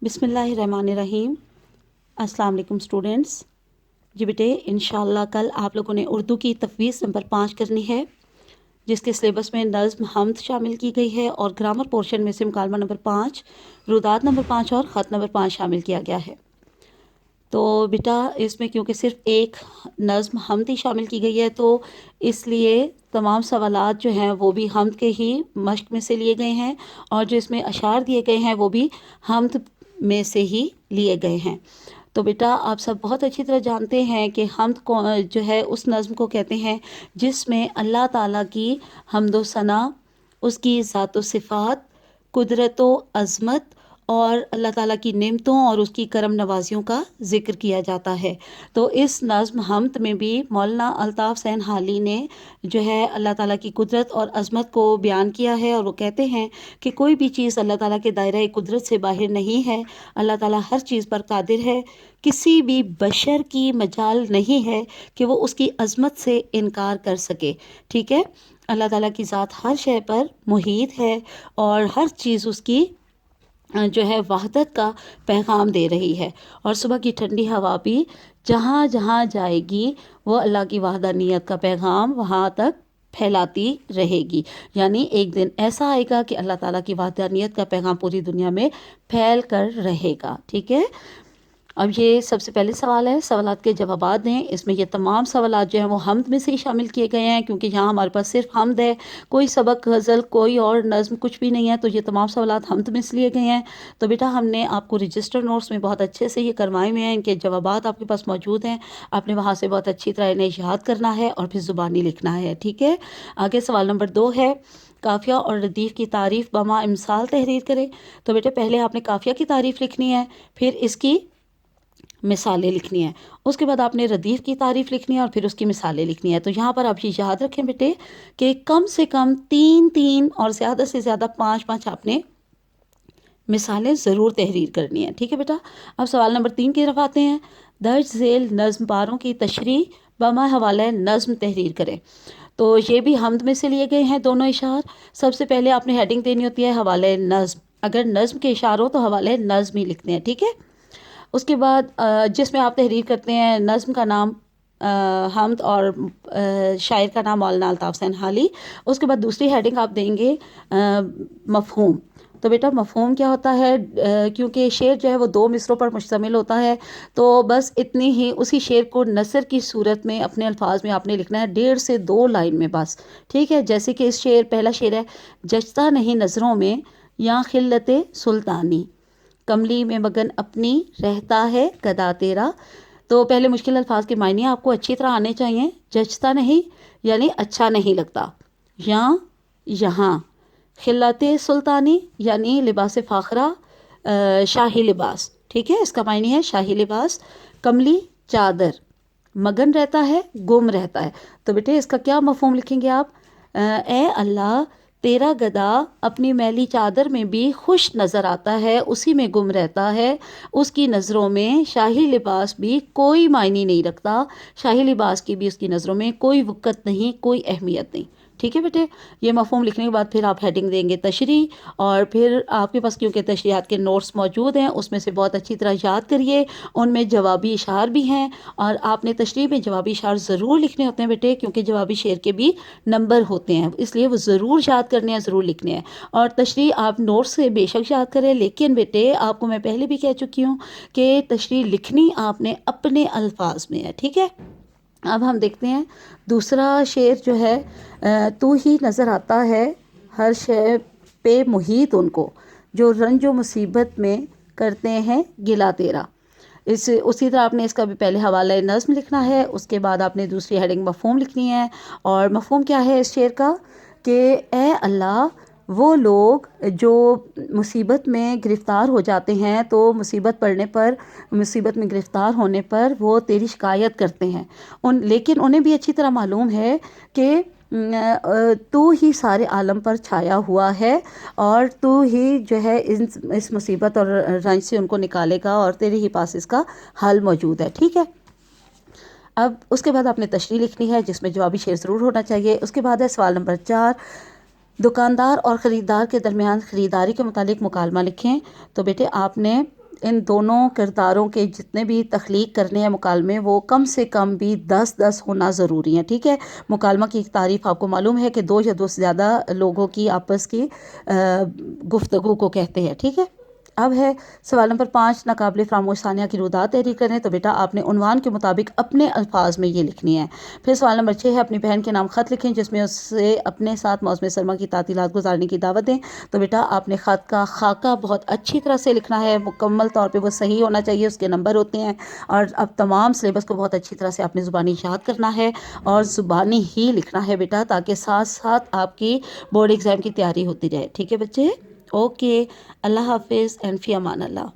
बिस्मिल्लाहिर्रहमानिर्रहीम। अस्सलाम वालेकुम स्टूडेंट्स। जी बेटे, इंशाल्लाह कल आप लोगों ने उर्दू की तफवीज़ नंबर 5 करनी है, जिसके सिलेबस में नज़्म हम्द शामिल की गई है और ग्रामर पोर्शन में से मुकालमा नंबर 5, रुदात नंबर 5 और ख़त नंबर 5 शामिल किया गया है। तो बेटा इसमें क्योंकि सिर्फ एक नज़्म हम्द ही शामिल की गई है, तो इसलिए तमाम सवालात जो हैं वो भी हम्द के ही मश्क में से लिए गए हैं, और जो इसमें अशार दिए गए हैं वो भी हम्द में से ही लिए गए हैं। तो बेटा आप सब बहुत अच्छी तरह जानते हैं कि हम्द को जो है उस नज़्म को कहते हैं जिसमें अल्लाह ताला की हम्दो सना, उसकी ज़ात व सिफ़ात, कुदरत व अज़मत और अल्लाह ताला की नेमतों और उसकी करम नवाजियों का ज़िक्र किया जाता है। तो इस नज़्म हम्द में भी मौलाना अल्ताफ़ हुसैन हाली ने जो है अल्लाह ताला की कुदरत और अज़मत को बयान किया है, और वो कहते हैं कि कोई भी चीज़ अल्लाह ताला के दायरे कुदरत से बाहर नहीं है। अल्लाह ताला हर चीज़ पर कादिर है। किसी भी बशर की मजाल नहीं है कि वो उसकी अज़मत से इनकार कर सके। ठीक है, अल्लाह ताला की ज़ात हर शय पर मुहीत है और हर चीज़ उसकी जो है वहदत का पैगाम दे रही है। और सुबह की ठंडी हवा भी जहाँ जहाँ जाएगी वो अल्लाह की वहदानियत का पैगाम वहाँ तक फैलाती रहेगी। यानी एक दिन ऐसा आएगा कि अल्लाह ताला की वहदानियत का पैगाम पूरी दुनिया में फैल कर रहेगा। ठीक है, अब ये सबसे पहले सवाल है, सवालात के जवाबात दें। इसमें ये तमाम सवालात जो हैं वो हम्द में से ही शामिल किए गए हैं, क्योंकि यहाँ हमारे पास सिर्फ हम्द है, कोई सबक गज़ल कोई और नज़्म कुछ भी नहीं है, तो ये तमाम सवालात हम्द में से लिए गए हैं। तो बेटा हमने आपको रजिस्टर नोट्स में बहुत अच्छे से ये करवाए हुए हैं, इनके जवाबात आपके पास मौजूद हैं। आपने वहाँ से बहुत अच्छी तरह इन्हें याद करना है और फिर ज़ुबानी लिखना है। ठीक है, आगे सवाल नंबर 2 है, काफ़िया और रदीफ़ की तारीफ़ बमा इमसाल तहरीर करें। तो बेटे पहले आपने काफ़िया की तारीफ़ लिखनी है, फिर इसकी मिसालें लिखनी है, उसके बाद आपने रदीफ़ की तारीफ़ लिखनी है और फिर उसकी मिसालें लिखनी है। तो यहाँ पर आप ये याद रखें बेटे कि कम से कम 3-3 और ज़्यादा से ज़्यादा 5-5 आपने मिसालें ज़रूर तहरीर करनी है। ठीक है बेटा, अब सवाल नंबर 3 की तरफ आते हैं। दर्ज झेल नज़्म पारों की तशरीह बमा हवाला नज़्म तहरीर करें। तो ये भी हम्द में से लिए गए हैं दोनों इशार। सबसे पहले आपने हेडिंग देनी होती है हवाले नज़्म, अगर नज़्म के इशार हो तो हवाले नज़्म ही लिखते हैं। ठीक है, उसके बाद जिसमें आप तहरीर करते हैं नज़्म का नाम हम्द और शायर का नाम मौलाना अल्ताफ़ हुसैन हाली। उसके बाद दूसरी हेडिंग आप देंगे मफ़हूम। तो बेटा मफ़हूम क्या होता है, क्योंकि शेर जो है वो 2 मिसरों पर मुश्तमिल होता है, तो बस इतनी ही उसी शेर को नसर की सूरत में अपने अल्फाज में आपने लिखना है 1.5 से 2 लाइन में बस। ठीक है, जैसे कि इस शेर पहला शेर है, जचता नहीं नज़रों में या खिल्लते सुल्तानी, कमली में मगन अपनी रहता है गदा तेरा। तो पहले मुश्किल अल्फाज के मायने आपको अच्छी तरह आने चाहिए। जचता नहीं यानी अच्छा नहीं लगता, या यहाँ खिल्लाते सुल्तानी यानी लिबास फ़ाखरा, शाही लिबास। ठीक है, इसका मायने है शाही लिबास। कमली चादर, मगन रहता है गुम रहता है। तो बेटे इसका क्या मफ़हूम लिखेंगे आप, ए अल्लाह तेरा गदा अपनी मैली चादर में भी खुश नज़र आता है, उसी में गुम रहता है, उसकी नज़रों में शाही लिबास भी कोई मायने नहीं रखता, शाही लिबास की भी उसकी नज़रों में कोई वक़्त नहीं, कोई अहमियत नहीं। ठीक है बेटे, ये मफ़हूम लिखने के बाद फिर आप हेडिंग देंगे तशरीह, और फिर आपके पास क्योंकि तशरीहात के नोट्स मौजूद हैं उसमें से बहुत अच्छी तरह याद करिए, उनमें जवाबी इशार भी हैं, और आपने तशरीह में जवाबी इशार ज़रूर लिखने होते हैं बेटे, क्योंकि जवाबी शेर के भी नंबर होते हैं, इसलिए वो ज़रूर याद करने हैं, ज़रूर लिखने हैं। और तशरीह आप नोट्स से बेशक याद करें, लेकिन बेटे आपको मैं पहले भी कह चुकी हूँ कि तशरीह लिखनी आपने अपने अल्फाज में है। ठीक है, अब हम देखते हैं दूसरा शेर जो है, तू ही नज़र आता है हर शय पे मुहीत उनको, जो रंजो मुसीबत में करते हैं गिला तेरा। इस उसी तरह आपने इसका भी पहले हवाला नज़्म लिखना है, उसके बाद आपने दूसरी हेडिंग मफ़हूम लिखनी है। और मफ़हूम क्या है इस शेर का, कि ए अल्लाह वो लोग जो मुसीबत में गिरफ़्तार हो जाते हैं, तो मुसीबत पड़ने पर, मुसीबत में गिरफ़्तार होने पर वो तेरी शिकायत करते हैं, लेकिन उन्हें भी अच्छी तरह मालूम है कि तू ही सारे आलम पर छाया हुआ है, और तू ही जो है इस मुसीबत और रंज से उनको निकालेगा, और तेरे ही पास इसका हल मौजूद है। ठीक है, अब उसके बाद आपने तशरीह लिखनी है जिसमें जवाबी शेर ज़रूर होना चाहिए। उसके बाद है सवाल नंबर 4, दुकानदार और ख़रीदार के दरमियान ख़रीदारी के मुतालिक मुकालमा लिखें। तो बेटे आपने ان دونوں کرداروں کے جتنے بھی تخلیق کرنے ہیں مکالمے وہ کم سے کم بھی 10 ہونا ضروری ہیں، ٹھیک ہے۔ مکالمہ کی تعریف آپ کو معلوم ہے کہ 2 یا 2 سے زیادہ لوگوں کی آپس کی گفتگو کو کہتے ہیں، ٹھیک ہے۔ اب ہے سوال نمبر 5، ناقابل فراموش ثانیہ کی رودات تحریر کریں۔ تو بیٹا آپ نے عنوان کے مطابق اپنے الفاظ میں یہ لکھنی ہے۔ پھر سوال نمبر 6 ہے، اپنی بہن کے نام خط لکھیں جس میں اسے اپنے ساتھ موسم سرما کی تعطیلات گزارنے کی دعوت دیں۔ تو بیٹا آپ نے خط کا خاکہ بہت اچھی طرح سے لکھنا ہے، مکمل طور پہ وہ صحیح ہونا چاہیے، اس کے نمبر ہوتے ہیں۔ اور اب تمام سلیبس کو بہت اچھی طرح سے آپ نے زبانی یاد کرنا ہے اور زبانی ہی لکھنا ہے بیٹا، تاکہ ساتھ ساتھ آپ کی بورڈ ایگزام کی تیاری ہوتی رہے، ٹھیک ہے بچے۔ اوکے، اللہ حافظ اینڈ فی امان اللہ۔